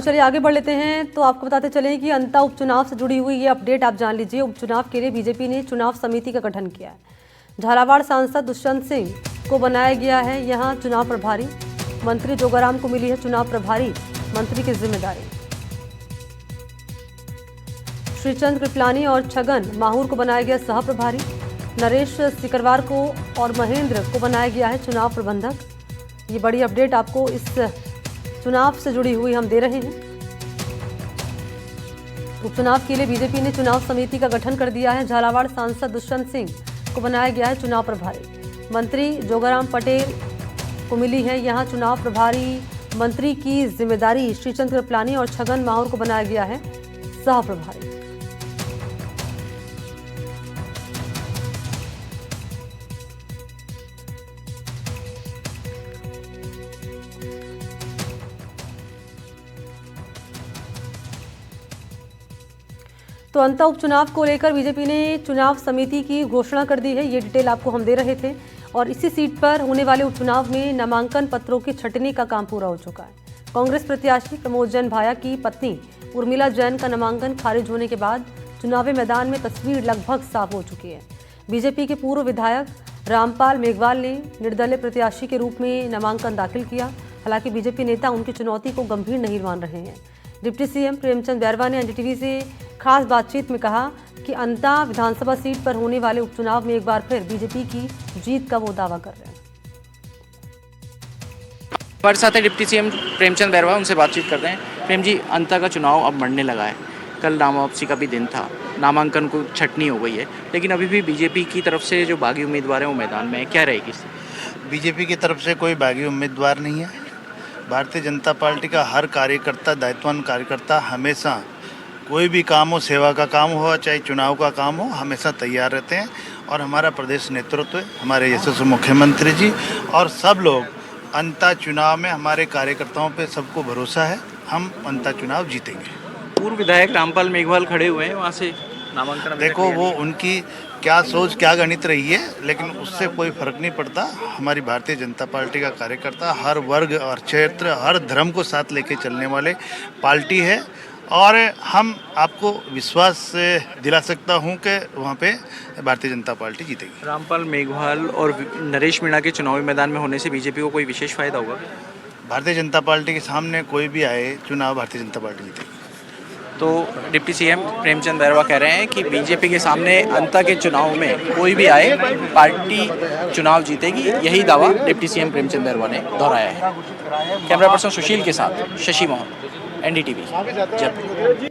चलिए आगे बढ़ लेते हैं। तो आपको बताते चलें कि अंता उपचुनाव से जुड़ी हुई ये अपडेट आप जान लीजिए। उपचुनाव के लिए बीजेपी ने चुनाव समिति का गठन किया है। झालावाड़ सांसद दुष्यंत सिंह को बनाया गया है यहां चुनाव प्रभारी। मंत्री जोगाराम को मिली है चुनाव प्रभारी मंत्री की जिम्मेदारी। श्रीचंद कृपलानी और छगन माहूर को बनाया गया सह प्रभारी। नरेश सिकरवार को और महेंद्र को बनाया गया है चुनाव प्रबंधक। ये बड़ी अपडेट आपको इस चुनाव से जुड़ी हुई हम दे रहे हैं। उपचुनाव के लिए बीजेपी ने चुनाव समिति का गठन कर दिया है। झालावाड़ सांसद दुष्यंत सिंह को बनाया गया है चुनाव प्रभारी। मंत्री जोगाराम पटेल को मिली है यहां चुनाव प्रभारी मंत्री की जिम्मेदारी। श्रीचंद कृपलानी और छगन माहूर को बनाया गया है सह प्रभारी। तो अंता उपचुनाव को लेकर बीजेपी ने चुनाव समिति की घोषणा कर दी है। ये डिटेल आपको हम दे रहे थे। और इसी सीट पर होने वाले उपचुनाव में नामांकन पत्रों की छंटनी का काम पूरा हो चुका है। कांग्रेस प्रत्याशी प्रमोद जैन भाया की पत्नी उर्मिला जैन का नामांकन खारिज होने के बाद चुनावी मैदान में तस्वीर लगभग साफ हो चुकी है। बीजेपी के पूर्व विधायक रामपाल मेघवाल ने निर्दलीय प्रत्याशी के रूप में नामांकन दाखिल किया। हालांकि बीजेपी नेता उनकी चुनौती को गंभीर नहीं मान रहे हैं। डिप्टी सीएम प्रेमचंद बैरवा ने एनडीटीवी से खास बातचीत में कहा कि अंता विधानसभा सीट पर होने वाले उपचुनाव में एक बार फिर बीजेपी की जीत का वो दावा कर रहे हैं। हमारे साथ है डिप्टी सीएम प्रेमचंद बैरवा, उनसे बातचीत करते हैं। प्रेम जी, अंता का चुनाव अब मरने लगा है। कल नाम वापसी का भी दिन था, नामांकन को छटनी हो गई है, लेकिन अभी भी बीजेपी की तरफ से जो बागी उम्मीदवार हैं वो मैदान में है। क्या रहेगी? बीजेपी की तरफ से कोई बागी उम्मीदवार नहीं है। भारतीय जनता पार्टी का हर कार्यकर्ता, दायित्ववान कार्यकर्ता हमेशा कोई भी काम हो, सेवा का काम हो चाहे चुनाव का काम हो, हमेशा तैयार रहते हैं। और हमारा प्रदेश नेतृत्व, हमारे यशस्वी मुख्यमंत्री जी और सब लोग अंता चुनाव में हमारे कार्यकर्ताओं पे सबको भरोसा है, हम अंता चुनाव जीतेंगे। पूर्व विधायक रामपाल मेघवाल खड़े हुए हैं वहाँ से नामांकन। देखो वो उनकी क्या सोच, क्या गणित रही है, लेकिन उससे कोई फर्क नहीं पड़ता। हमारी भारतीय जनता पार्टी का कार्यकर्ता हर वर्ग और क्षेत्र, हर धर्म को साथ लेके चलने वाले पार्टी है। और हम आपको विश्वास से दिला सकता हूं कि वहां पे भारतीय जनता पार्टी जीतेगी। रामपाल मेघवाल और नरेश मीणा के चुनावी मैदान में होने से बीजेपी को कोई विशेष फायदा होगा? भारतीय जनता पार्टी के सामने कोई भी आए चुनाव, भारतीय जनता पार्टी जीतेगी। तो डिप्टी सीएम प्रेमचंद बैरवा कह रहे हैं कि बीजेपी के सामने अंता के चुनाव में कोई भी आए पार्टी चुनाव जीतेगी। यही दावा डिप्टी सीएम प्रेमचंद बैरवा ने दोहराया है। कैमरा पर्सन सुशील के साथ शशि मोहन, एनडीटीवी जयपुर।